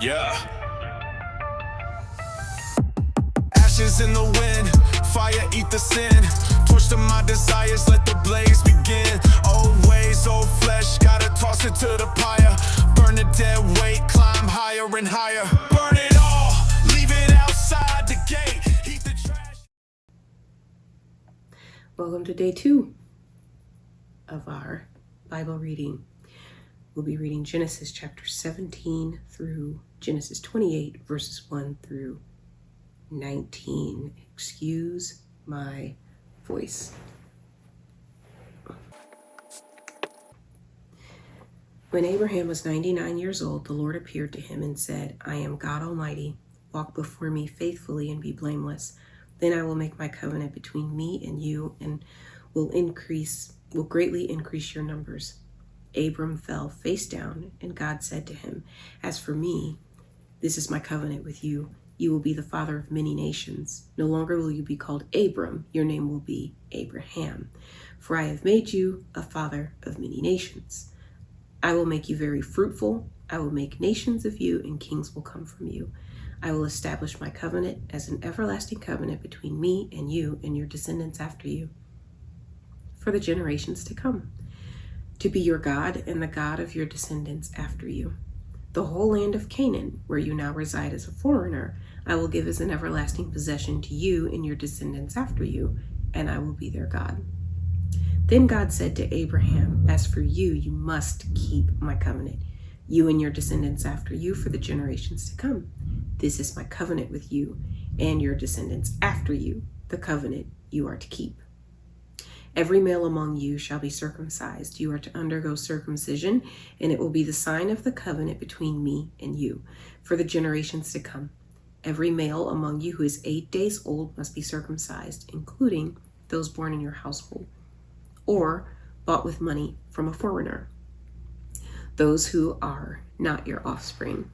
Yeah. Ashes in the wind, fire eat the sin. Torch to my desires, let the blaze begin. Old ways, old flesh, gotta toss it to the pyre. Burn the dead weight, climb higher and higher. Burn it all, leave it outside the gate. Heat the trash. Welcome to day 2 of our Bible reading. We'll be reading Genesis chapter 17 through Genesis 28, verses 1 through 19. Excuse my voice. When Abraham was 99 years old, the Lord appeared to him and said, I am God Almighty. Walk before me faithfully and be blameless. Then I will make my covenant between me and you and will greatly increase your numbers. Abram fell face down, and God said to him, As for me, this is my covenant with you. You will be the father of many nations. No longer will you be called Abram. Your name will be Abraham. For I have made you a father of many nations. I will make you very fruitful. I will make nations of you, and kings will come from you. I will establish my covenant as an everlasting covenant between me and you and your descendants after you, for the generations to come, to be your God and the God of your descendants after you. The whole land of Canaan, where you now reside as a foreigner, I will give as an everlasting possession to you and your descendants after you, and I will be their God. Then God said to Abraham, As for you, you must keep my covenant, you and your descendants after you for the generations to come. This is my covenant with you and your descendants after you, the covenant you are to keep. Every male among you shall be circumcised. You are to undergo circumcision, and it will be the sign of the covenant between me and you for the generations to come. Every male among you who is 8 days old must be circumcised, including those born in your household or bought with money from a foreigner, those who are not your offspring.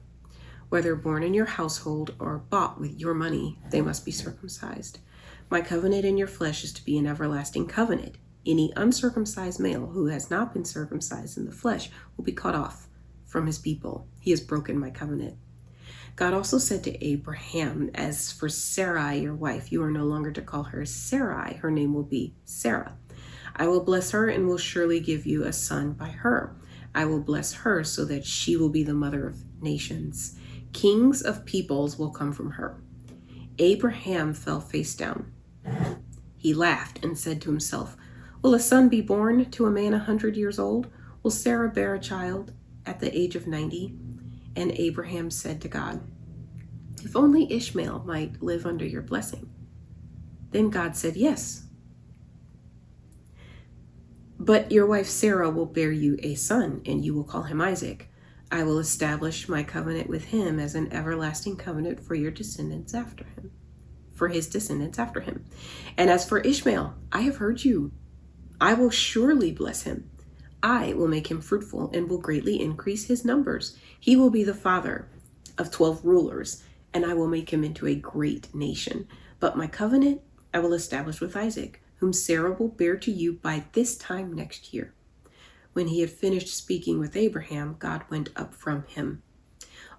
Whether born in your household or bought with your money, they must be circumcised. My covenant in your flesh is to be an everlasting covenant. Any uncircumcised male who has not been circumcised in the flesh will be cut off from his people. He has broken my covenant. God also said to Abraham, As for Sarai, your wife, you are no longer to call her Sarai. Her name will be Sarah. I will bless her and will surely give you a son by her. I will bless her so that she will be the mother of nations. Kings of peoples will come from her. Abraham fell face down. He laughed and said to himself, Will a son be born to a man 100 years old? Will Sarah bear a child at the age of 90? And Abraham said to God, If only Ishmael might live under your blessing. Then God said, Yes. But your wife Sarah will bear you a son, and you will call him Isaac. I will establish my covenant with him as an everlasting covenant for your descendants after him, for his descendants after him. And as for Ishmael, I have heard you. I will surely bless him. I will make him fruitful and will greatly increase his numbers. He will be the father of 12 rulers, and I will make him into a great nation. But my covenant I will establish with Isaac, whom Sarah will bear to you by this time next year. When he had finished speaking with Abraham, God went up from him.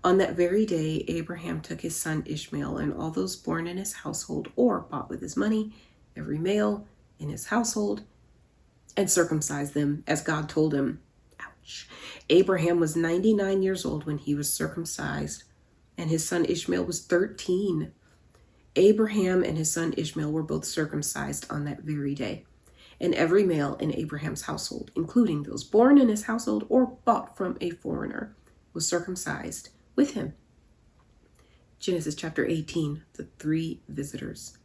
On that very day, Abraham took his son Ishmael and all those born in his household or bought with his money, every male in his household, and circumcised them as God told him. Ouch. Abraham was 99 years old when he was circumcised, and his son Ishmael was 13. Abraham and his son Ishmael were both circumcised on that very day. And every male in Abraham's household, including those born in his household or bought from a foreigner, was circumcised with him. Genesis chapter 18, the 3 visitors.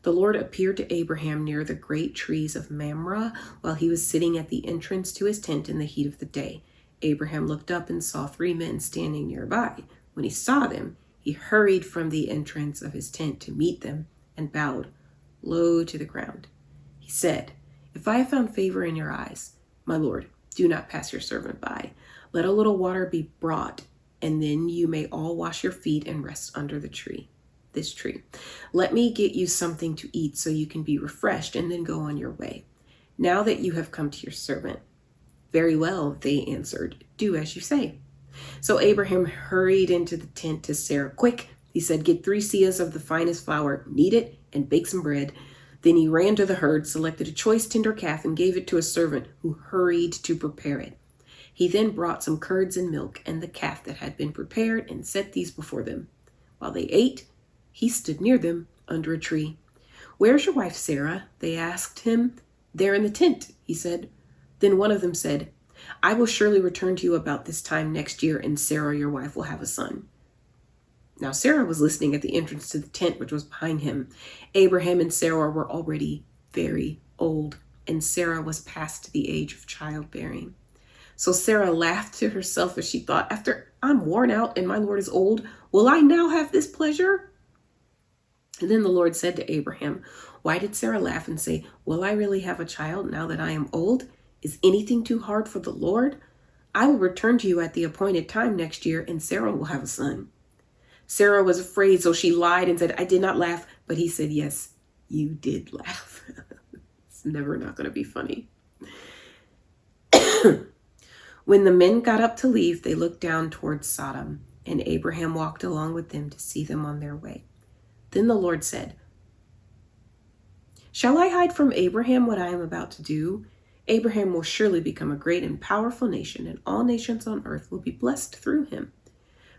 The Lord appeared to Abraham near the great trees of Mamre while he was sitting at the entrance to his tent in the heat of the day. Abraham looked up and saw 3 men standing nearby. When he saw them, he hurried from the entrance of his tent to meet them and bowed low to the ground. He said, If I have found favor in your eyes, my Lord, do not pass your servant by. Let a little water be brought, and then you may all wash your feet and rest under this tree. Let me get you something to eat so you can be refreshed and then go on your way. Now that you have come to your servant. Very well, they answered. Do as you say. So Abraham hurried into the tent to Sarah. Quick, he said, get 3 seahs of the finest flour, knead it, and bake some bread. Then he ran to the herd, selected a choice tender calf, and gave it to a servant who hurried to prepare it. He then brought some curds and milk and the calf that had been prepared and set these before them. While they ate, he stood near them under a tree. Where's your wife, Sarah? They asked him. There in the tent, he said. Then one of them said, I will surely return to you about this time next year, and Sarah, your wife, will have a son. Now Sarah was listening at the entrance to the tent, which was behind him. Abraham and Sarah were already very old, and Sarah was past the age of childbearing. So Sarah laughed to herself as she thought, after I'm worn out and my Lord is old, will I now have this pleasure? And then the Lord said to Abraham, why did Sarah laugh and say, will I really have a child now that I am old? Is anything too hard for the Lord? I will return to you at the appointed time next year, and Sarah will have a son. Sarah was afraid, so she lied and said, I did not laugh. But he said, yes, you did laugh. It's never not going to be funny. When the men got up to leave, they looked down towards Sodom, and Abraham walked along with them to see them on their way. Then the Lord said, shall I hide from Abraham what I am about to do? Abraham will surely become a great and powerful nation, and all nations on earth will be blessed through him.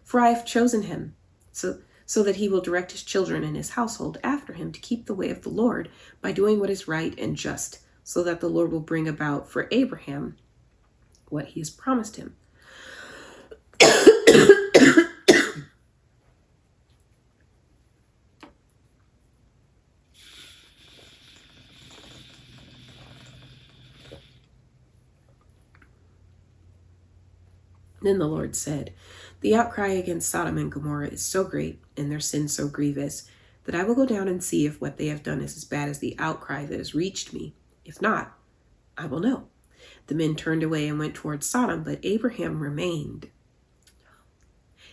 For I have chosen him, so that he will direct his children and his household after him to keep the way of the Lord by doing what is right and just, so that the Lord will bring about for Abraham what he has promised him. Then the Lord said, the outcry against Sodom and Gomorrah is so great, and their sin so grievous, that I will go down and see if what they have done is as bad as the outcry that has reached me. If not, I will know. The men turned away and went towards Sodom, but Abraham remained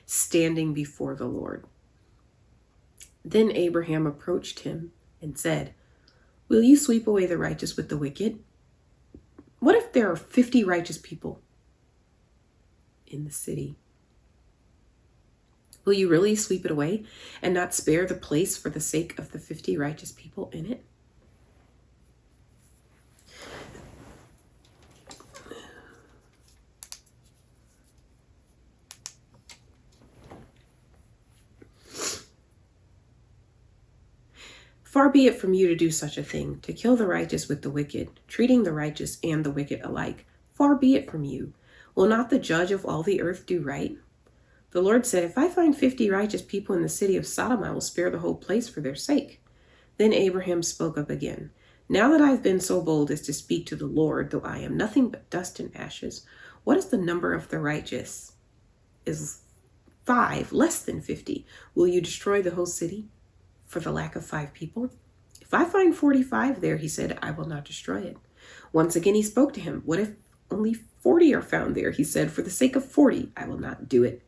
standing before the Lord. Then Abraham approached him and said, will you sweep away the righteous with the wicked? What if there are 50 righteous people in the city? Will you really sweep it away and not spare the place for the sake of the 50 righteous people in it? Far be it from you to do such a thing, to kill the righteous with the wicked, treating the righteous and the wicked alike. Far be it from you. Will not the judge of all the earth do right? The Lord said, if I find 50 righteous people in the city of Sodom, I will spare the whole place for their sake. Then Abraham spoke up again. Now that I have been so bold as to speak to the Lord, though I am nothing but dust and ashes, what is the number of the righteous? Is 5 less than 50? Will you destroy the whole city for the lack of 5 people? If I find 45 there, he said, I will not destroy it. Once again he spoke to him. What if only 40 are found there? He said, for the sake of 40, I will not do it.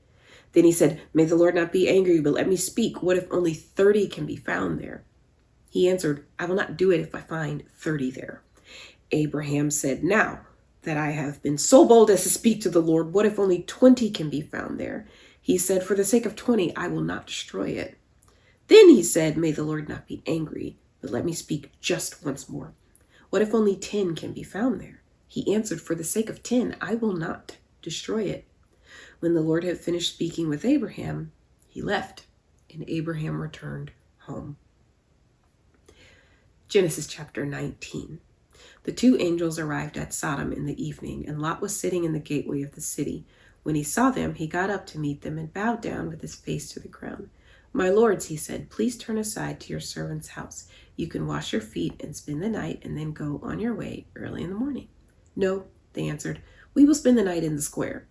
Then he said, may the Lord not be angry, but let me speak. What if only 30 can be found there? He answered, I will not do it if I find 30 there. Abraham said, now that I have been so bold as to speak to the Lord, what if only 20 can be found there? He said, for the sake of 20, I will not destroy it. Then he said, may the Lord not be angry, but let me speak just once more. What if only 10 can be found there? He answered, for the sake of 10, I will not destroy it. When the Lord had finished speaking with Abraham, he left, and Abraham returned home. Genesis chapter 19. The 2 angels arrived at Sodom in the evening, and Lot was sitting in the gateway of the city. When he saw them, he got up to meet them and bowed down with his face to the ground. My lords, he said, please turn aside to your servant's house. You can wash your feet and spend the night and then go on your way early in the morning. No, they answered, we will spend the night in the square.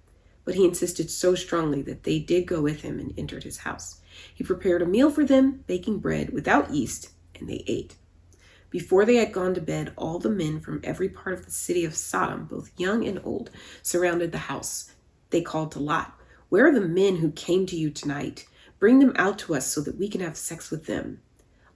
But he insisted so strongly that they did go with him and entered his house. He prepared a meal for them, baking bread without yeast, and they ate. Before they had gone to bed, all the men from every part of the city of Sodom, both young and old, surrounded the house. They called to Lot, where are the men who came to you tonight? Bring them out to us so that we can have sex with them.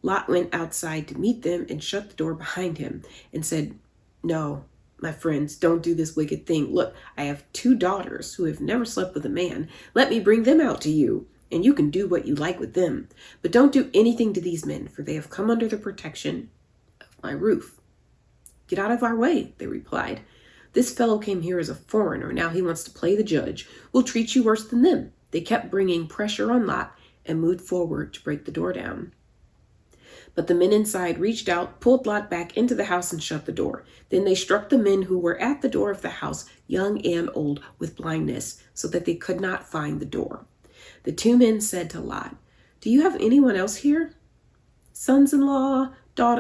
Lot went outside to meet them and shut the door behind him and said, no, My friends, don't do this wicked thing. Look, I have 2 daughters who have never slept with a man. Let me bring them out to you, and you can do what you like with them. But don't do anything to these men, for they have come under the protection of my roof." "Get out of our way," they replied. "This fellow came here as a foreigner. Now he wants to play the judge. We'll treat you worse than them." They kept bringing pressure on Lot and moved forward to break the door down. But the men inside reached out, pulled Lot back into the house, and shut the door. Then they struck the men who were at the door of the house, young and old, with blindness, so that they could not find the door. The 2 men said to Lot, "Do you have anyone else here? Sons-in-law,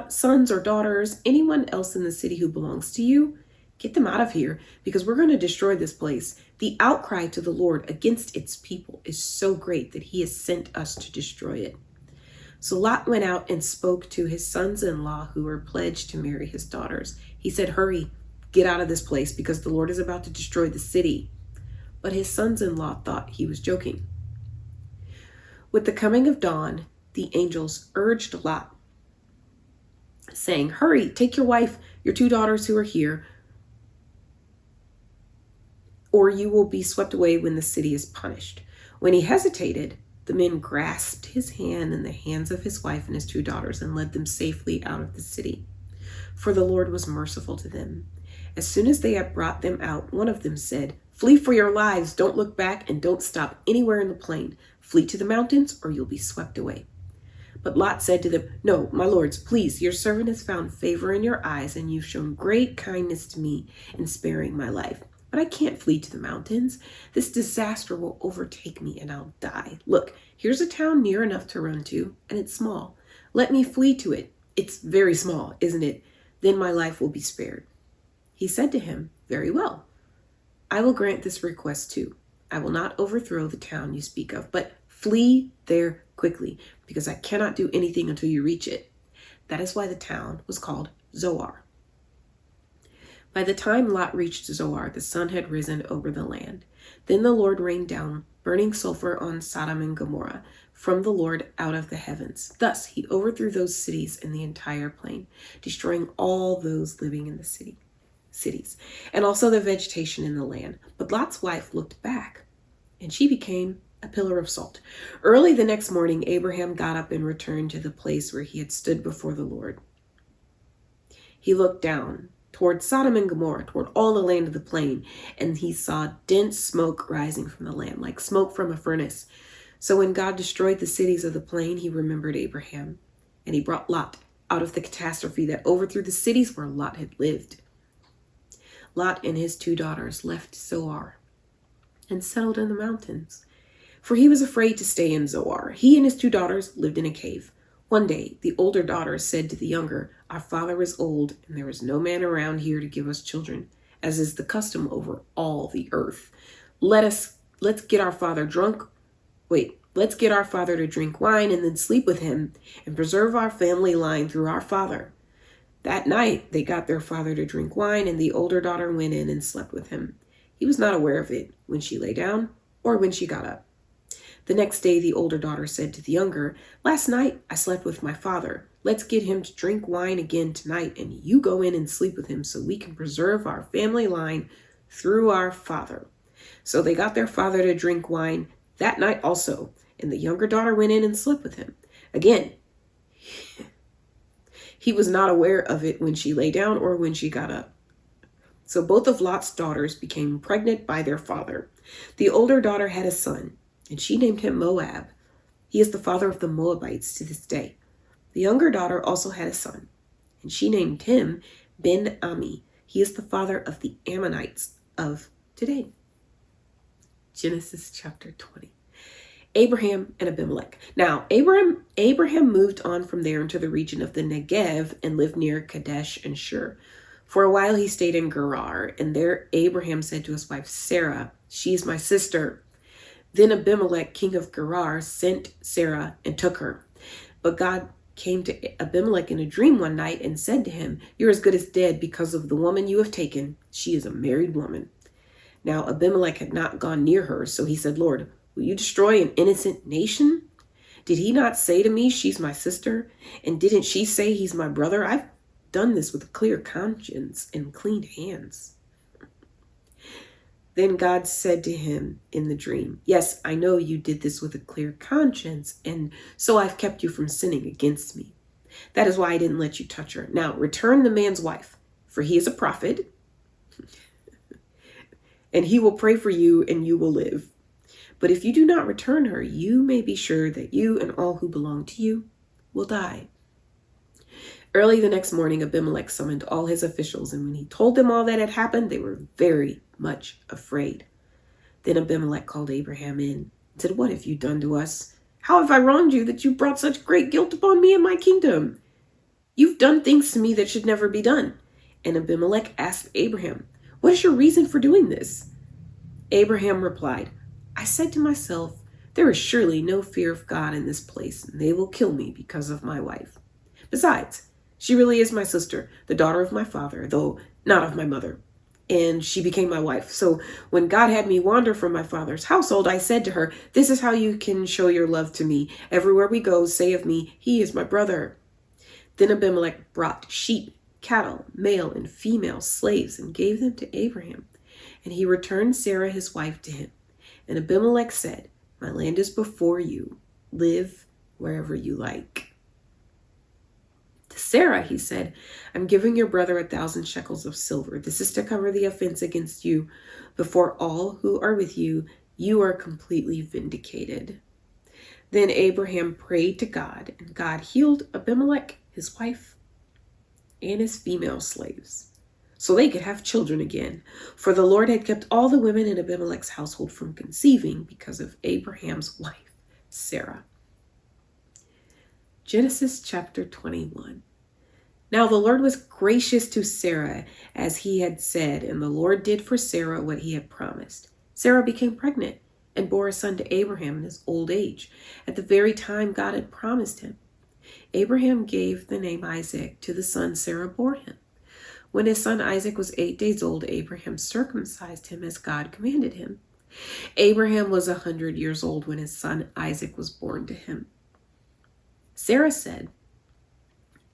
sons or daughters, anyone else in the city who belongs to you? Get them out of here, because we're going to destroy this place. The outcry to the Lord against its people is so great that he has sent us to destroy it." So Lot went out and spoke to his sons-in-law who were pledged to marry his daughters. He said, "Hurry, get out of this place, because the Lord is about to destroy the city." But his sons-in-law thought he was joking. With the coming of dawn, the angels urged Lot, saying, "Hurry, take your wife, your 2 daughters who are here, or you will be swept away when the city is punished." When he hesitated, the men grasped his hand and the hands of his wife and his 2 daughters and led them safely out of the city. For the Lord was merciful to them. As soon as they had brought them out, one of them said, "Flee for your lives. Don't look back and don't stop anywhere in the plain. Flee to the mountains or you'll be swept away." But Lot said to them, "No, my lords, please, your servant has found favor in your eyes, and you've shown great kindness to me in sparing my life. But I can't flee to the mountains. This disaster will overtake me and I'll die. Look, here's a town near enough to run to, and it's small. Let me flee to it. It's very small, isn't it? Then my life will be spared." He said to him, "Very well. I will grant this request too. I will not overthrow the town you speak of, but flee there quickly, because I cannot do anything until you reach it." That is why the town was called Zoar. By the time Lot reached Zoar, the sun had risen over the land. Then the Lord rained down burning sulfur on Sodom and Gomorrah from the Lord out of the heavens. Thus he overthrew those cities and the entire plain, destroying all those living in the cities, and also the vegetation in the land. But Lot's wife looked back, and she became a pillar of salt. Early the next morning, Abraham got up and returned to the place where he had stood before the Lord. He looked down toward Sodom and Gomorrah, toward all the land of the plain, and he saw dense smoke rising from the land, like smoke from a furnace. So when God destroyed the cities of the plain, he remembered Abraham, and he brought Lot out of the catastrophe that overthrew the cities where Lot had lived. Lot and his 2 daughters left Zoar and settled in the mountains, for he was afraid to stay in Zoar. He and his 2 daughters lived in a cave. One day, the older daughter said to the younger, "Our father is old, and there is no man around here to give us children, as is the custom over all the earth. Let's get our father to drink wine and then sleep with him and preserve our family line through our father." That night, they got their father to drink wine, and the older daughter went in and slept with him. He was not aware of it when she lay down or when she got up. The next day, the older daughter said to the younger, "Last night I slept with my father. Let's get him to drink wine again tonight, and you go in and sleep with him so we can preserve our family line through our father." So they got their father to drink wine that night also, and the younger daughter went in and slept with him. Again, he was not aware of it when she lay down or when she got up. So both of Lot's daughters became pregnant by their father. The older daughter had a son, and she named him Moab. He is the father of the Moabites to this day. The younger daughter also had a son, and she named him Ben-Ami. He is the father of the Ammonites of today. Genesis chapter 20. Abraham and Abimelech. Now, Abraham moved on from there into the region of the Negev and lived near Kadesh and Shur. For a while he stayed in Gerar, and there Abraham said to his wife Sarah, "She's my sister." Then Abimelech, king of Gerar, sent Sarah and took her. But God came to Abimelech in a dream one night and said to him, "You're as good as dead because of the woman you have taken. She is a married woman." Now Abimelech had not gone near her, so he said, "Lord, will you destroy an innocent nation? Did he not say to me, 'She's my sister'? And didn't she say, 'He's my brother'? I've done this with a clear conscience and clean hands." Then God said to him in the dream, "Yes, I know you did this with a clear conscience, and so I've kept you from sinning against me. That is why I didn't let you touch her. Now return the man's wife, for he is a prophet, and he will pray for you and you will live. But if you do not return her, you may be sure that you and all who belong to you will die." Early the next morning, Abimelech summoned all his officials, and when he told them all that had happened, they were very much afraid. Then Abimelech called Abraham in and said, "What have you done to us? How have I wronged you that you brought such great guilt upon me and my kingdom? You've done things to me that should never be done." And Abimelech asked Abraham, "What is your reason for doing this?" Abraham replied, "I said to myself, there is surely no fear of God in this place, and they will kill me because of my wife. Besides, she really is my sister, the daughter of my father, though not of my mother. And she became my wife. So when God had me wander from my father's household, I said to her, 'This is how you can show your love to me. Everywhere we go, say of me, he is my brother.' Then Abimelech brought sheep, cattle, male and female slaves, and gave them to Abraham. And he returned Sarah his wife to him. And Abimelech said, 'My land is before you. Live wherever you like.' To Sarah, he said, 'I'm giving your brother 1,000 shekels of silver. This is to cover the offense against you. Before all who are with you, you are completely vindicated.' Then Abraham prayed to God, and God healed Abimelech, his wife, and his female slaves, so they could have children again. For the Lord had kept all the women in Abimelech's household from conceiving because of Abraham's wife, Sarah." Genesis chapter 21. Now the Lord was gracious to Sarah as he had said, and the Lord did for Sarah what he had promised. Sarah became pregnant and bore a son to Abraham in his old age, at the very time God had promised him. Abraham gave the name Isaac to the son Sarah bore him. When his son Isaac was 8 days old, Abraham circumcised him as God commanded him. Abraham was 100 years old when his son Isaac was born to him. Sarah said,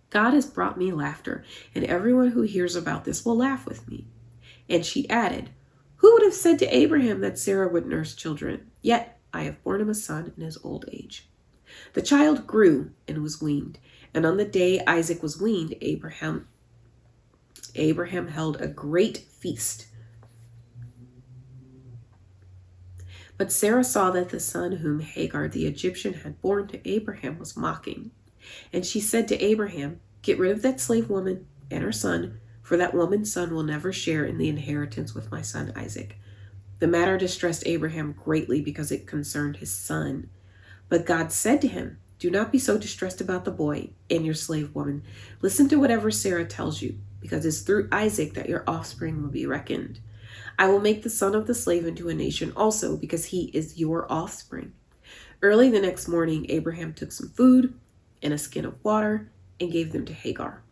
"God has brought me laughter, and everyone who hears about this will laugh with me." And she added, "Who would have said to Abraham that Sarah would nurse children? Yet I have borne him a son in his old age." The child grew and was weaned, and on the day Isaac was weaned, Abraham held a great feast. But Sarah saw that the son whom Hagar the Egyptian had borne to Abraham was mocking. And she said to Abraham, "Get rid of that slave woman and her son, for that woman's son will never share in the inheritance with my son Isaac." The matter distressed Abraham greatly because it concerned his son. But God said to him, "Do not be so distressed about the boy and your slave woman. Listen to whatever Sarah tells you, because it's through Isaac that your offspring will be reckoned. I will make the son of the slave into a nation also, because he is your offspring." Early the next morning, Abraham took some food and a skin of water and gave them to Hagar.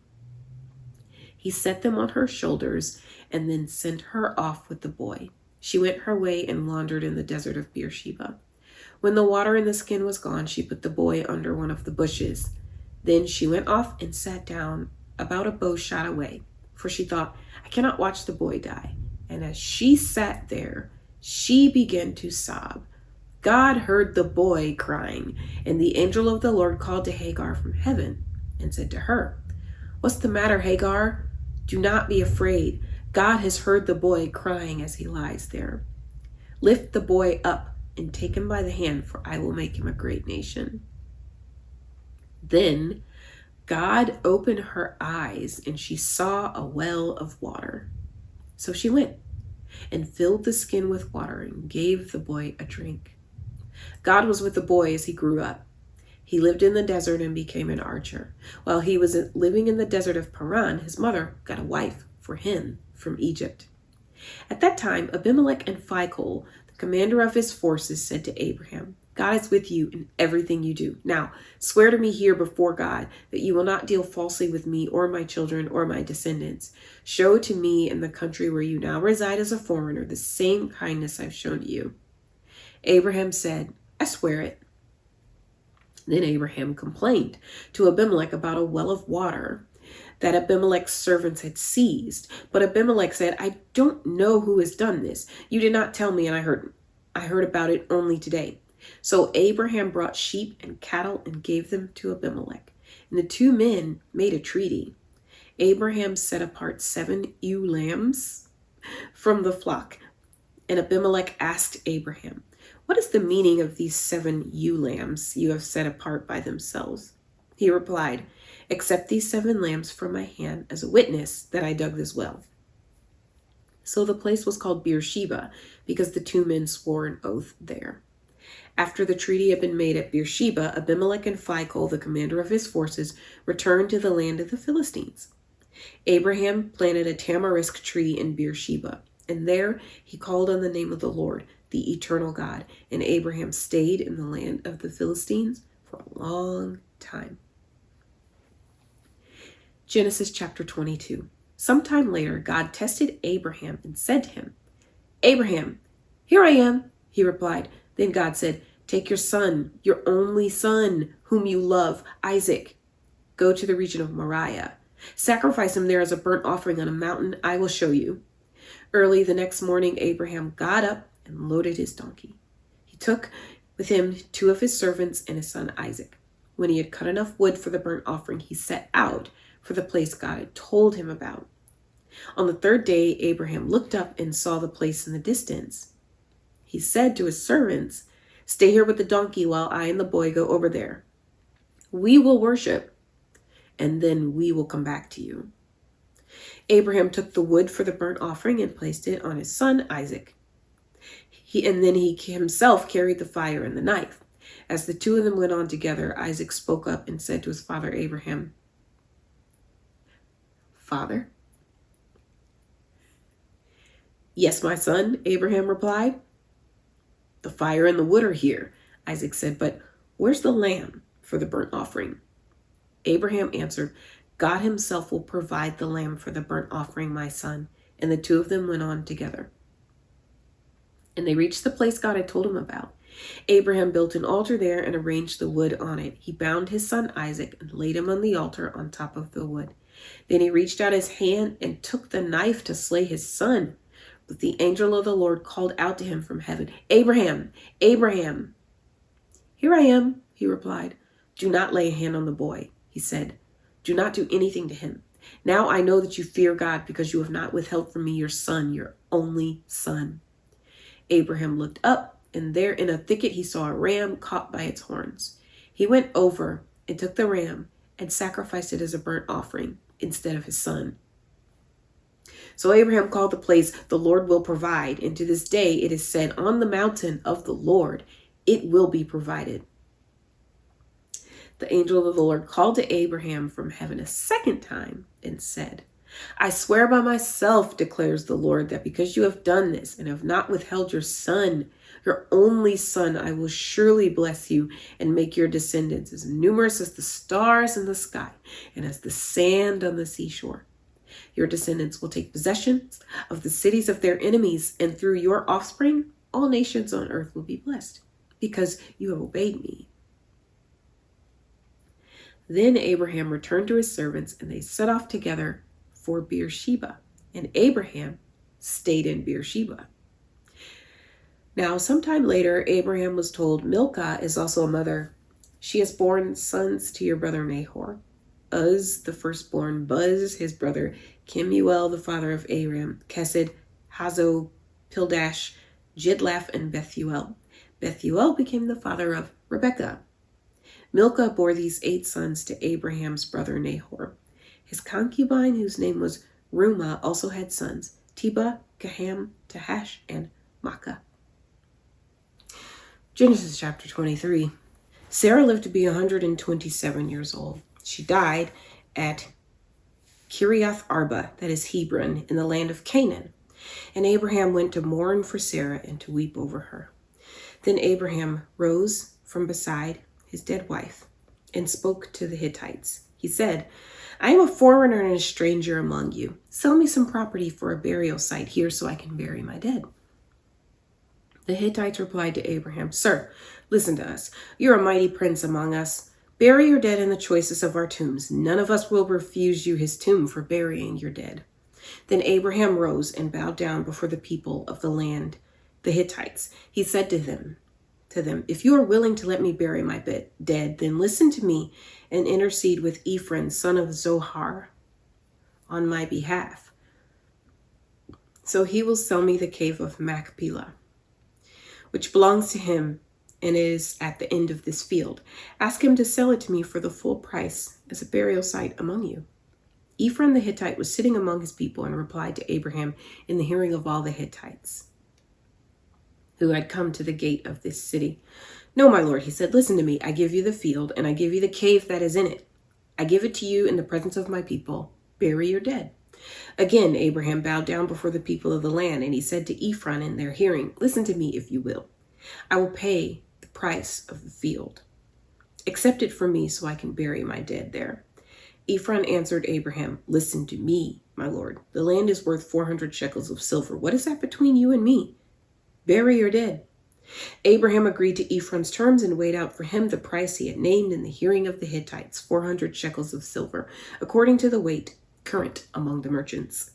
He set them on her shoulders and then sent her off with the boy. She went her way and wandered in the desert of Beersheba. When the water in the skin was gone, she put the boy under one of the bushes. Then she went off and sat down about a bow shot away, for she thought, "I cannot watch the boy die." And as she sat there, she began to sob. God heard the boy crying, and the angel of the Lord called to Hagar from heaven and said to her, "What's the matter, Hagar? Do not be afraid. God has heard the boy crying as he lies there. Lift the boy up and take him by the hand, for I will make him a great nation." Then God opened her eyes, and she saw a well of water. So she went and filled the skin with water and gave the boy a drink. God was with the boy as he grew up. He lived in the desert and became an archer. While he was living in the desert of Paran, his mother got a wife for him from Egypt. At that time, Abimelech and Phicol, the commander of his forces, said to Abraham, "God is with you in everything you do. Now, swear to me here before God that you will not deal falsely with me or my children or my descendants. Show to me in the country where you now reside as a foreigner the same kindness I've shown to you." Abraham said, "I swear it." Then Abraham complained to Abimelech about a well of water that Abimelech's servants had seized. But Abimelech said, I don't know who has done this. You did not tell me, and I heard about it only today. So Abraham brought sheep and cattle and gave them to Abimelech. And the two men made a treaty. Abraham set apart 7 ewe lambs from the flock. And Abimelech asked Abraham, what is the meaning of these 7 ewe lambs you have set apart by themselves? He replied, accept these 7 lambs from my hand as a witness that I dug this well. So the place was called Beersheba, because the 2 men swore an oath there. After the treaty had been made at Beersheba, Abimelech and Phicol, the commander of his forces, returned to the land of the Philistines. Abraham planted a tamarisk tree in Beersheba, and there he called on the name of the Lord, the eternal God, and Abraham stayed in the land of the Philistines for a long time. Genesis chapter 22. Sometime later, God tested Abraham and said to him, Abraham, here I am, he replied. Then God said, take your son, your only son, whom you love, Isaac. Go to the region of Moriah. Sacrifice him there as a burnt offering on a mountain I will show you. Early the next morning, Abraham got up and loaded his donkey. He took with him 2 of his servants and his son Isaac. When he had cut enough wood for the burnt offering, he set out for the place God had told him about. On the 3rd day, Abraham looked up and saw the place in the distance. He said to his servants, stay here with the donkey while I and the boy go over there. We will worship, and then we will come back to you. Abraham took the wood for the burnt offering and placed it on his son Isaac. Then he himself carried the fire and the knife. As the 2 of them went on together, Isaac spoke up and said to his father Abraham, Father? Yes, my son, Abraham replied. The fire and the wood are here, Isaac said, but where's the lamb for the burnt offering? Abraham answered, God himself will provide the lamb for the burnt offering, my son. And the 2 of them went on together. And they reached the place God had told him about. Abraham built an altar there and arranged the wood on it. He bound his son Isaac and laid him on the altar on top of the wood. Then he reached out his hand and took the knife to slay his son. But the angel of the Lord called out to him from heaven, Abraham, Abraham. Here I am, he replied. Do not lay a hand on the boy, he said. Do not do anything to him. Now I know that you fear God because you have not withheld from me your son, your only son. Abraham looked up, and there in a thicket he saw a ram caught by its horns. He went over and took the ram and sacrificed it as a burnt offering instead of his son. So Abraham called the place the Lord will provide, and to this day it is said, on the mountain of the Lord it will be provided. The angel of the Lord called to Abraham from heaven a 2nd time and said, I swear by myself, declares the Lord, that because you have done this and have not withheld your son, your only son, I will surely bless you and make your descendants as numerous as the stars in the sky and as the sand on the seashore. Your descendants will take possession of the cities of their enemies, and through your offspring, all nations on earth will be blessed, because you have obeyed me. Then Abraham returned to his servants, and they set off together for Beersheba, and Abraham stayed in Beersheba. Now, sometime later, Abraham was told, Milcah is also a mother. She has borne sons to your brother Nahor. Uz, the firstborn, Buz, his brother, Kemuel, the father of Aram, Kesed, Hazo, Pildash, Jidlaph, and Bethuel. Bethuel became the father of Rebekah. Milcah bore these 8 sons to Abraham's brother Nahor. His concubine, whose name was Rumah, also had sons, Teba, Gaham, Tahash, and Makkah. Genesis chapter 23. Sarah lived to be 127 years old. She died at Kiriath Arba, that is Hebron, in the land of Canaan. And Abraham went to mourn for Sarah and to weep over her. Then Abraham rose from beside his dead wife and spoke to the Hittites. He said, I am a foreigner and a stranger among you. Sell me some property for a burial site here so I can bury my dead. The Hittites replied to Abraham, Sir, listen to us. You're a mighty prince among us. Bury your dead in the choicest of our tombs. None of us will refuse you his tomb for burying your dead." Then Abraham rose and bowed down before the people of the land, the Hittites. He said to them, "If you are willing to let me bury my dead, then listen to me and intercede with Ephron, son of Zohar, on my behalf. So he will sell me the cave of Machpelah, which belongs to him and is at the end of this field. Ask him to sell it to me for the full price as a burial site among you." Ephron the Hittite was sitting among his people and replied to Abraham in the hearing of all the Hittites who had come to the gate of this city. "No, my lord," he said, "listen to me. I give you the field and I give you the cave that is in it. I give it to you in the presence of my people. Bury your dead." Again, Abraham bowed down before the people of the land, and he said to Ephron in their hearing, "Listen to me, if you will. I will pay the price of the field. Accept it from me so I can bury my dead there." Ephron answered Abraham, "Listen to me, my lord. The land is worth 400 shekels of silver. What is that between you and me? Bury your dead." Abraham agreed to Ephron's terms and weighed out for him the price he had named in the hearing of the Hittites, 400 shekels of silver, according to the weight current among the merchants.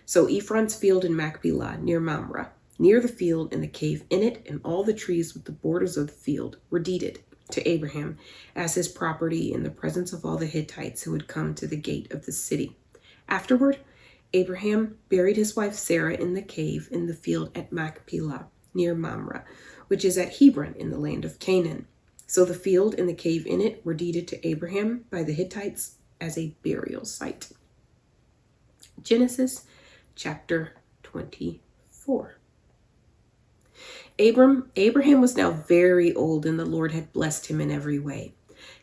So Ephron's field in Machpelah, near Mamre, near the field and the cave in it, and all the trees with the borders of the field were deeded to Abraham as his property in the presence of all the Hittites who had come to the gate of the city. Afterward, Abraham buried his wife Sarah in the cave in the field at Machpelah, near Mamre, which is at Hebron in the land of Canaan. So the field and the cave in it were deeded to Abraham by the Hittites as a burial site. Genesis chapter 24. Abraham was now very old, and the Lord had blessed him in every way.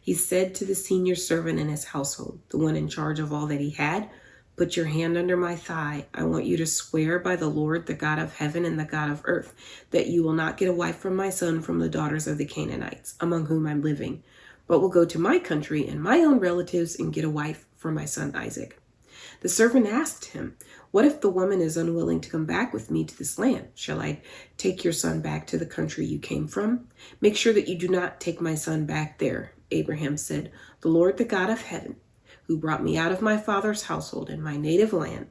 He said to the senior servant in his household, the one in charge of all that he had, "Put your hand under my thigh. I want you to swear by the Lord, the God of heaven and the God of earth, that you will not get a wife from my son from the daughters of the Canaanites, among whom I'm living, but will go to my country and my own relatives and get a wife for my son Isaac." The servant asked him, "What if the woman is unwilling to come back with me to this land? Shall I take your son back to the country you came from?" "Make sure that you do not take my son back there," Abraham said. "The Lord, the God of heaven, who brought me out of my father's household and my native land,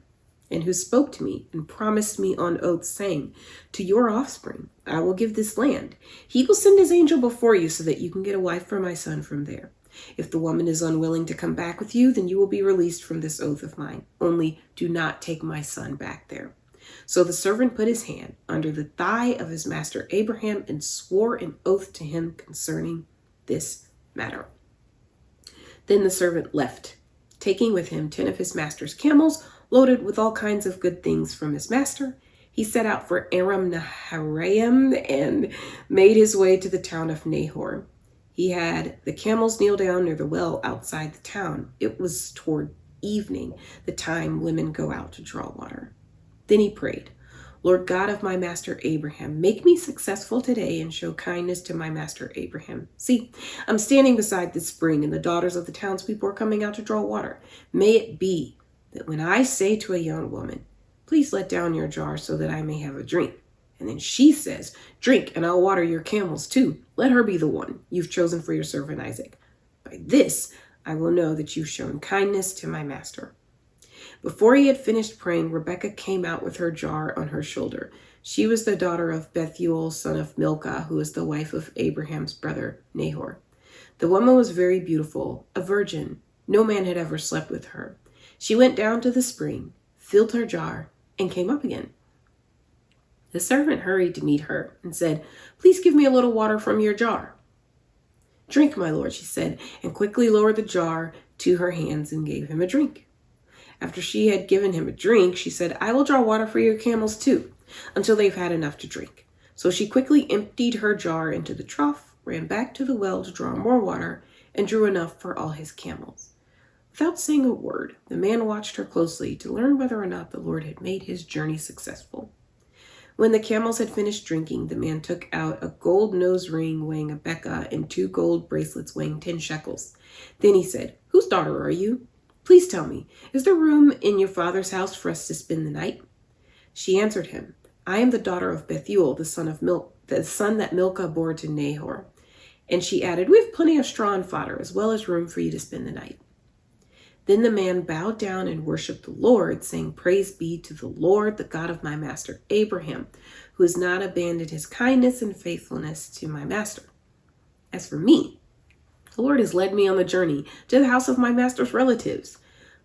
and who spoke to me and promised me on oath, saying, 'To your offspring I will give this land,' he will send his angel before you so that you can get a wife for my son from there. If the woman is unwilling to come back with you, then you will be released from this oath of mine. Only do not take my son back there." So the servant put his hand under the thigh of his master Abraham and swore an oath to him concerning this matter. Then the servant left, taking with him 10 of his master's camels, loaded with all kinds of good things from his master. He set out for Aram Naharaim and made his way to the town of Nahor. He had the camels kneel down near the well outside the town. It was toward evening, the time women go out to draw water. Then he prayed, "Lord God of my master Abraham, make me successful today and show kindness to my master Abraham. See, I'm standing beside this spring, and the daughters of the townspeople are coming out to draw water. May it be that when I say to a young woman, 'Please let down your jar so that I may have a drink,' and then she says, 'Drink, and I'll water your camels too,' let her be the one you've chosen for your servant Isaac. By this I will know that you've shown kindness to my master." Before he had finished praying, Rebekah came out with her jar on her shoulder. She was the daughter of Bethuel, son of Milcah, who was the wife of Abraham's brother Nahor. The woman was very beautiful, a virgin. No man had ever slept with her. She went down to the spring, filled her jar, and came up again. The servant hurried to meet her and said, "Please give me a little water from your jar." "Drink, my lord," she said, and quickly lowered the jar to her hands and gave him a drink. After she had given him a drink, she said, "I will draw water for your camels too, until they've had enough to drink." So she quickly emptied her jar into the trough, ran back to the well to draw more water, and drew enough for all his camels. Without saying a word, the man watched her closely to learn whether or not the Lord had made his journey successful. When the camels had finished drinking, the man took out a gold nose ring weighing a bekah and 2 gold bracelets weighing 10 shekels. Then he said, "Whose daughter are you? Please tell me, is there room in your father's house for us to spend the night?" She answered him, "I am the daughter of Bethuel, the son that Milcah bore to Nahor." And she added, "We have plenty of straw and fodder, as well as room for you to spend the night." Then the man bowed down and worshiped the Lord, saying, "Praise be to the Lord, the God of my master Abraham, who has not abandoned his kindness and faithfulness to my master. As for me, the Lord has led me on the journey to the house of my master's relatives."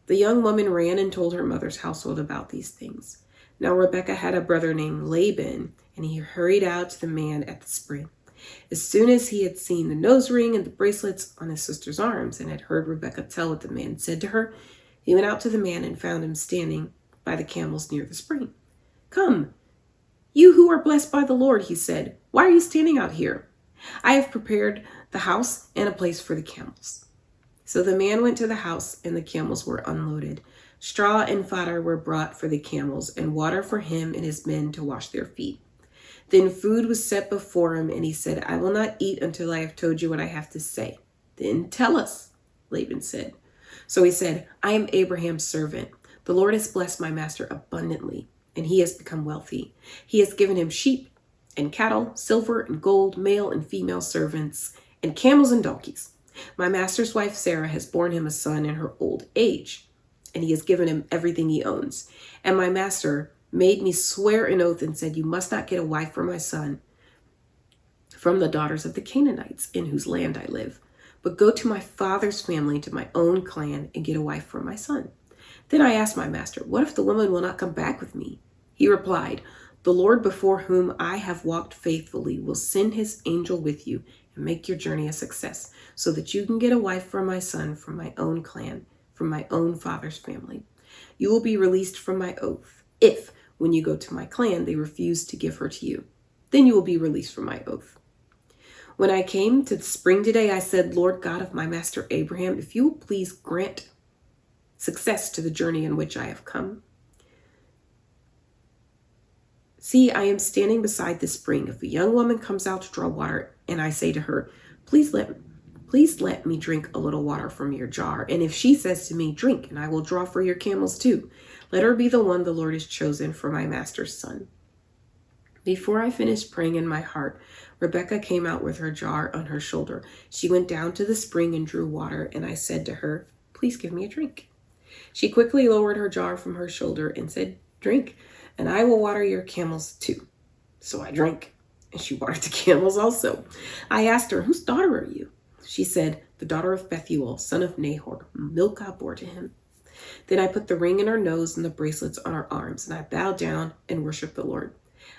The young woman ran and told her mother's household about these things. Now Rebekah had a brother named Laban, and he hurried out to the man at the spring. As soon as he had seen the nose ring and the bracelets on his sister's arms, and had heard Rebekah tell what the man said to her, he went out to the man and found him standing by the camels near the spring. "Come, you who are blessed by the Lord," he said. "Why are you standing out here? I have prepared the house and a place for the camels." So the man went to the house, and the camels were unloaded. Straw and fodder were brought for the camels, and water for him and his men to wash their feet. Then food was set before him, and he said, "I will not eat until I have told you what I have to say." "Then tell us," Laban said. So he said, "I am Abraham's servant. The Lord has blessed my master abundantly, and he has become wealthy. He has given him sheep and cattle, silver and gold, male and female servants, and camels and donkeys. My master's wife Sarah has borne him a son in her old age, and he has given him everything he owns. And my master made me swear an oath and said, 'You must not get a wife for my son from the daughters of the Canaanites in whose land I live, but go to my father's family, to my own clan, and get a wife for my son.' Then I asked my master, 'What if the woman will not come back with me?' He replied, 'The Lord before whom I have walked faithfully will send his angel with you and make your journey a success, so that you can get a wife for my son from my own clan, from my own father's family. You will be released from my oath if, when you go to my clan, they refuse to give her to you. Then you will be released from my oath.' When I came to the spring today, I said, 'Lord God of my master Abraham, if you will please grant success to the journey in which I have come. See, I am standing beside the spring. If a young woman comes out to draw water, and I say to her, please let me drink a little water from your jar. And if she says to me, drink, and I will draw for your camels too, let her be the one the Lord has chosen for my master's son.' Before I finished praying in my heart, Rebekah came out with her jar on her shoulder. She went down to the spring and drew water, and I said to her, please give me a drink. She quickly lowered her jar from her shoulder and said, drink, and I will water your camels too. So I drank, and she watered the camels also. I asked her, whose daughter are you? She said, the daughter of Bethuel, son of Nahor, whom Milcah bore to him. Then I put the ring in her nose and the bracelets on her arms, and I bowed down and worshiped the Lord.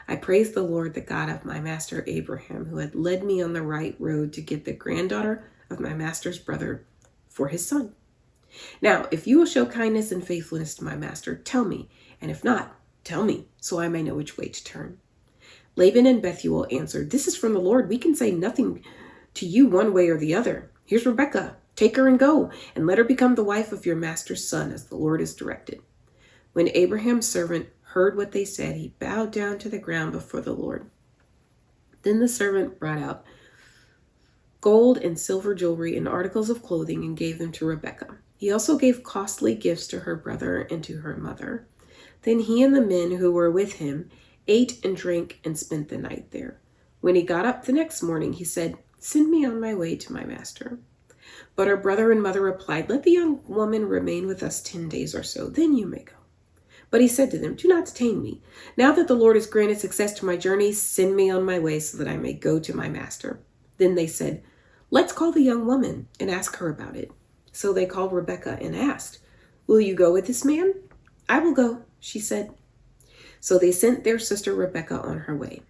I praised the Lord, the God of my master Abraham, who had led me on the right road to get the granddaughter of my master's brother for his son. Now, if you will show kindness and faithfulness to my master, tell me, and if not, tell me, so I may know which way to turn. Laban and Bethuel answered, this is from the Lord. We can say nothing to you one way or the other. Here's Rebekah. Take her and go, and let her become the wife of your master's son, as the Lord has directed. When Abraham's servant heard what they said, he bowed down to the ground before the Lord. Then the servant brought out gold and silver jewelry and articles of clothing and gave them to Rebekah. He also gave costly gifts to her brother and to her mother. Then he and the men who were with him ate and drank and spent the night there. When he got up the next morning, he said, send me on my way to my master. But her brother and mother replied, let the young woman remain with us 10 days or so, then you may go. But he said to them, do not detain me. Now that the Lord has granted success to my journey, send me on my way so that I may go to my master. Then they said, let's call the young woman and ask her about it. So they called Rebekah and asked, will you go with this man? I will go, she said. So they sent their sister Rebekah on her way,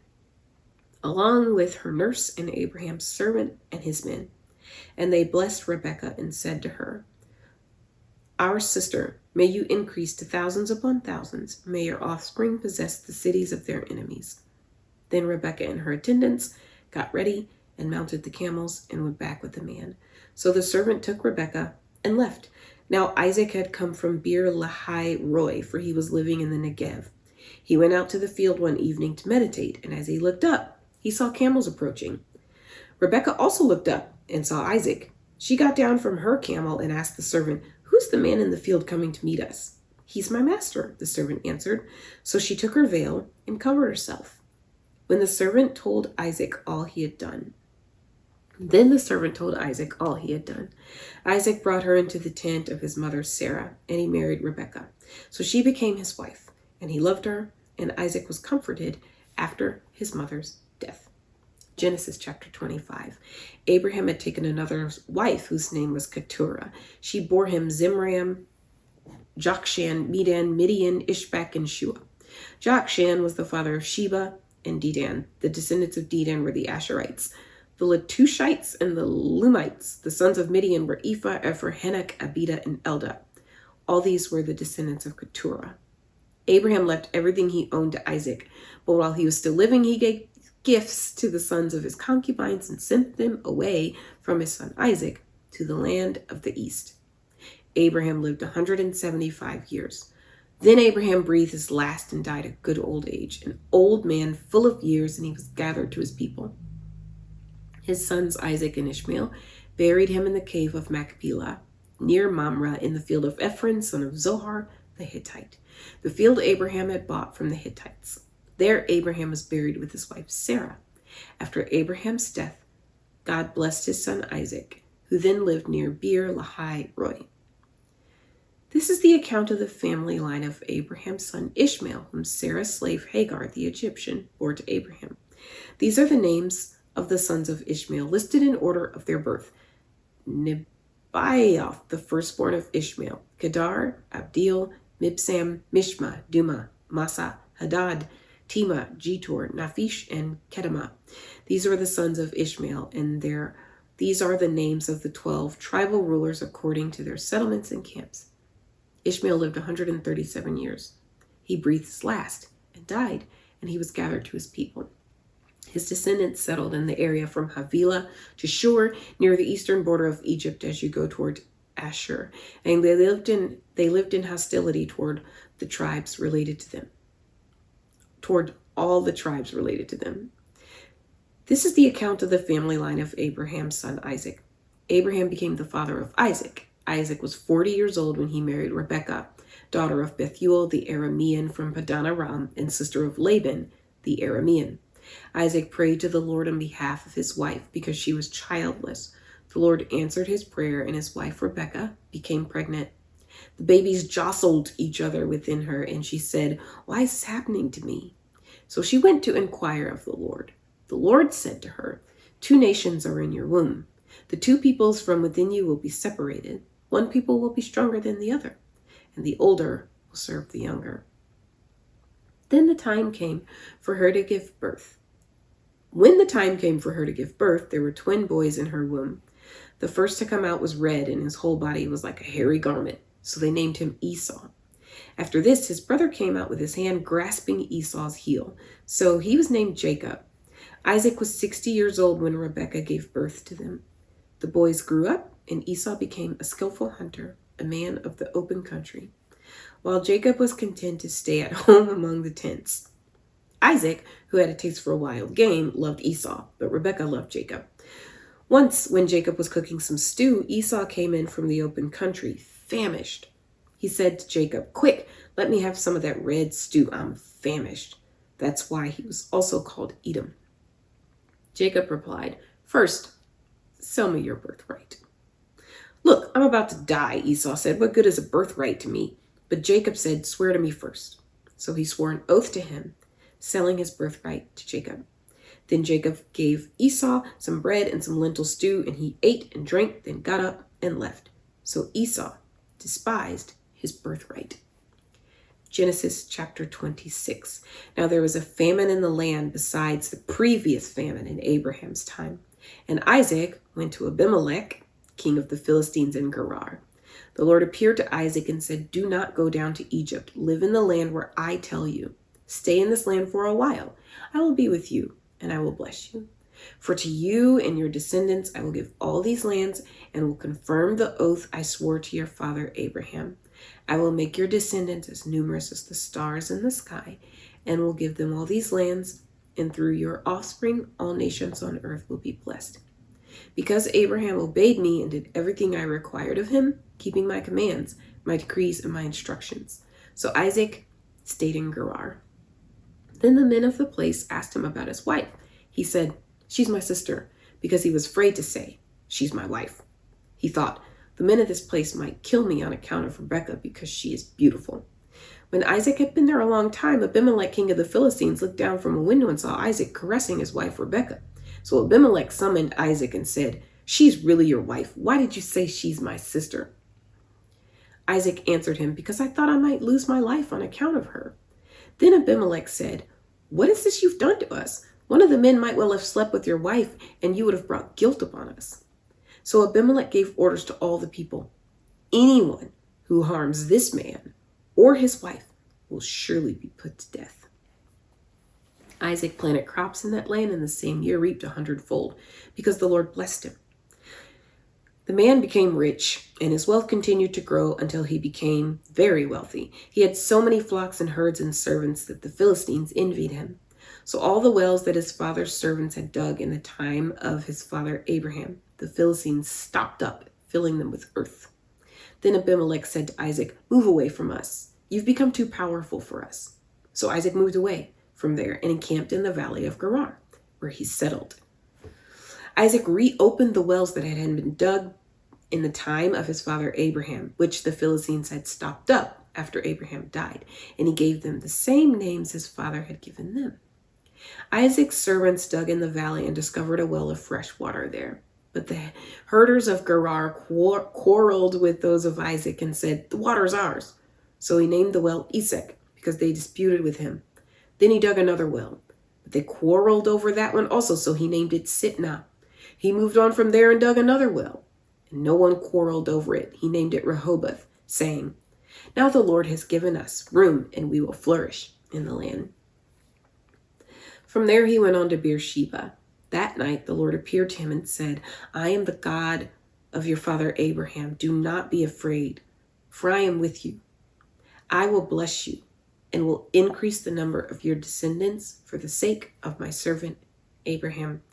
along with her nurse and Abraham's servant and his men. And they blessed Rebekah and said to her, our sister, may you increase to thousands upon thousands. May your offspring possess the cities of their enemies. Then Rebekah and her attendants got ready and mounted the camels and went back with the man. So the servant took Rebekah and left. Now Isaac had come from Beer Lahai Roi, for he was living in the Negev. He went out to the field one evening to meditate, and as he looked up, he saw camels approaching. Rebekah also looked up and saw Isaac. She got down from her camel and asked the servant, who's the man in the field coming to meet us? He's my master, the servant answered. So she took her veil and covered herself. When the servant told Isaac all he had done, Then the servant told Isaac all he had done. Isaac brought her into the tent of his mother Sarah, and he married Rebekah. So she became his wife, and he loved her, and Isaac was comforted after his mother's death. Genesis chapter 25. Abraham had taken another wife whose name was Keturah. She bore him Zimram, Jokshan, Medan, Midian, Ishbak, and Shua. Jokshan was the father of Sheba and Dedan. The descendants of Dedan were the Asherites. The Letushites and the Lumites, the sons of Midian, were Ephah, Epher, Henok, Abida, and Eldah. All these were the descendants of Keturah. Abraham left everything he owned to Isaac, but while he was still living, he gave gifts to the sons of his concubines and sent them away from his son Isaac to the land of the east. Abraham lived 175 years. Then Abraham breathed his last and died at good old age, an old man full of years, and he was gathered to his people. His sons Isaac and Ishmael buried him in the cave of Machpelah, near Mamre, in the field of Ephron, son of Zohar the Hittite, the field Abraham had bought from the Hittites. There Abraham was buried with his wife Sarah. After Abraham's death, God blessed his son Isaac, who then lived near Beer Lahai Roi. This is the account of the family line of Abraham's son Ishmael, whom Sarah's slave Hagar the Egyptian bore to Abraham. These are the names of the sons of Ishmael, listed in order of their birth. Nebaioth, the firstborn of Ishmael, Kedar, Abdil, Mibsam, Mishma, Duma, Massa, Hadad, Tema, Jetor, Naphish, and Kedemah. These are the sons of Ishmael, and these are the names of the 12 tribal rulers according to their settlements and camps. Ishmael lived 137 years. He breathed his last and died, and he was gathered to his people. His descendants settled in the area from Havilah to Shur, near the eastern border of Egypt as you go toward Ashur, and they lived in hostility toward the tribes related to them. Toward all the tribes related to them. This is the account of the family line of Abraham's son Isaac. Abraham became the father of Isaac. Isaac was 40 years old when he married Rebekah, daughter of Bethuel the Aramean from Padan Aram, and sister of Laban the Aramean. Isaac prayed to the Lord on behalf of his wife because she was childless. The Lord answered his prayer, and his wife Rebekah became pregnant. The babies jostled each other within her, and she said, "Why is this happening to me?" So she went to inquire of the Lord. The Lord said to her, "Two nations are in your womb. The two peoples from within you will be separated. One people will be stronger than the other, and the older will serve the younger." Then the time came for her to give birth. When the time came for her to give birth, there were twin boys in her womb. The first to come out was red, and his whole body was like a hairy garment, so they named him Esau. After this, his brother came out with his hand grasping Esau's heel, so he was named Jacob. Isaac was 60 years old when Rebekah gave birth to them. The boys grew up, and Esau became a skillful hunter, a man of the open country, while Jacob was content to stay at home among the tents. Isaac, who had a taste for wild game, loved Esau, but Rebekah loved Jacob. Once, when Jacob was cooking some stew, Esau came in from the open country, famished. He said to Jacob, "Quick, let me have some of that red stew. I'm famished." That's why he was also called Edom. Jacob replied, "First, sell me your birthright." "Look, I'm about to die," Esau said. "What good is a birthright to me?" But Jacob said, "Swear to me first." So he swore an oath to him, selling his birthright to Jacob. Then Jacob gave Esau some bread and some lentil stew, and he ate and drank, then got up and left. So Esau despised his birthright. Genesis chapter 26. Now there was a famine in the land besides the previous famine in Abraham's time. And Isaac went to Abimelech, king of the Philistines in Gerar. The Lord appeared to Isaac and said, "Do not go down to Egypt. Live in the land where I tell you. Stay in this land for a while. I will be with you, and I will bless you. For to you and your descendants I will give all these lands, and will confirm the oath I swore to your father Abraham. I will make your descendants as numerous as the stars in the sky, and will give them all these lands, and through your offspring all nations on earth will be blessed. Because Abraham obeyed me and did everything I required of him, keeping my commands, my decrees, and my instructions." So Isaac stayed in Gerar. Then the men of the place asked him about his wife. He said, "She's my sister." because he was afraid to say, "She's my wife." He thought, "The men of this place might kill me on account of Rebekah because she is beautiful." When Isaac had been there a long time, Abimelech, king of the Philistines, looked down from a window and saw Isaac caressing his wife Rebekah. So Abimelech summoned Isaac and said, "She's really your wife. Why did you say she's my sister?" Isaac answered him, "Because I thought I might lose my life on account of her." Then Abimelech said, "What is this you've done to us? One of the men might well have slept with your wife, and you would have brought guilt upon us." So Abimelech gave orders to all the people, "Anyone who harms this man or his wife will surely be put to death." Isaac planted crops in that land, and the same year reaped 100-fold, because the Lord blessed him. The man became rich, and his wealth continued to grow until he became very wealthy. He had so many flocks and herds and servants that the Philistines envied him. So all the wells that his father's servants had dug in the time of his father Abraham, the Philistines stopped up, filling them with earth. Then Abimelech said to Isaac, "Move away from us. You've become too powerful for us." So Isaac moved away from there and encamped in the valley of Gerar, where he settled. Isaac reopened the wells that had been dug in the time of his father Abraham, which the Philistines had stopped up after Abraham died, and he gave them the same names his father had given them. Isaac's servants dug in the valley and discovered a well of fresh water there. But the herders of Gerar quarreled with those of Isaac and said, "The water's ours." So he named the well Esek, because they disputed with him. Then he dug another well, but they quarreled over that one also, so he named it Sitnah. He moved on from there and dug another well, and no one quarreled over it. He named it Rehoboth, saying, "Now the Lord has given us room, and we will flourish in the land." From there he went on to Beersheba. That night the Lord appeared to him and said, "I am the God of your father Abraham. Do not be afraid, for I am with you. I will bless you and will increase the number of your descendants for the sake of my servant Abraham."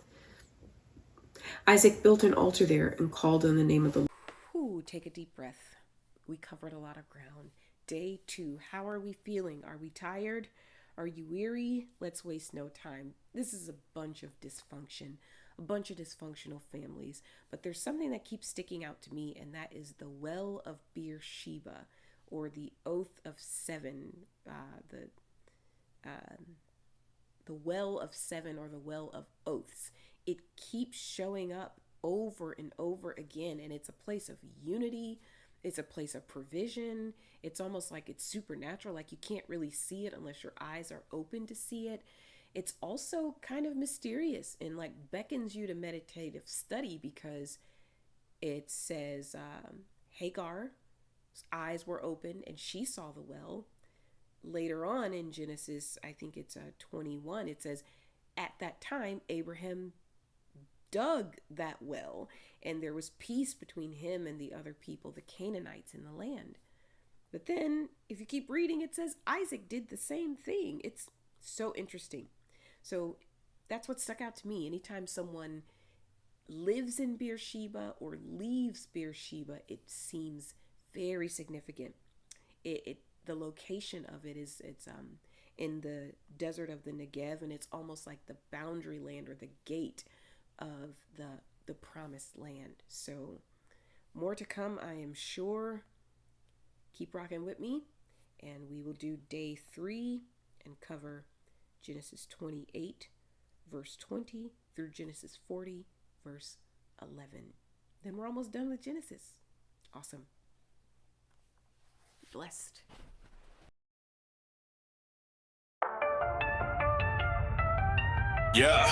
Isaac built an altar there and called on the name of the Lord. Take a deep breath. We covered a lot of ground. Day 2. How are we feeling? Are we tired? Are you weary? Let's waste no time. This is a bunch of dysfunction, a bunch of dysfunctional families. But there's something that keeps sticking out to me, and that is the well of Beersheba, or the oath of seven, the well of seven, or the well of oaths. It keeps showing up over and over again, and it's a place of unity. It's a place of provision. It's almost like it's supernatural, like you can't really see it unless your eyes are open to see it. It's also kind of mysterious and like beckons you to meditative study, because it says Hagar's eyes were open and she saw the well. Later on in Genesis, I think it's 21, it says, "At that time, Abraham dug that well, and there was peace between him and the other people, the Canaanites in the land." But then, if you keep reading, it says Isaac did the same thing. It's so interesting. So that's what stuck out to me. Anytime someone lives in Beersheba or leaves Beersheba, it seems very significant. The location of it is it's in the desert of the Negev, and it's almost like the boundary land or the gate of the promised land. So more to come, I am sure. Keep rocking with me, and we will do day 3 and cover Genesis 28 verse 20 through Genesis 40 verse 11. Then we're almost done with Genesis. Awesome. Blessed. Yeah.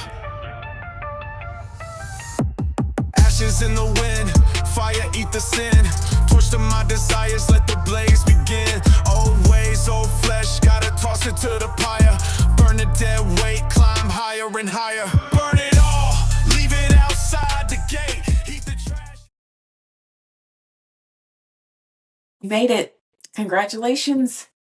Ashes in the wind, fire eat the sin. Torch to my desires, let the blaze begin. Old ways, old flesh, gotta toss it to the pyre. Burn the dead weight, climb higher and higher. Burn it all, leave it outside the gate. Heat the trash. You made it. Congratulations.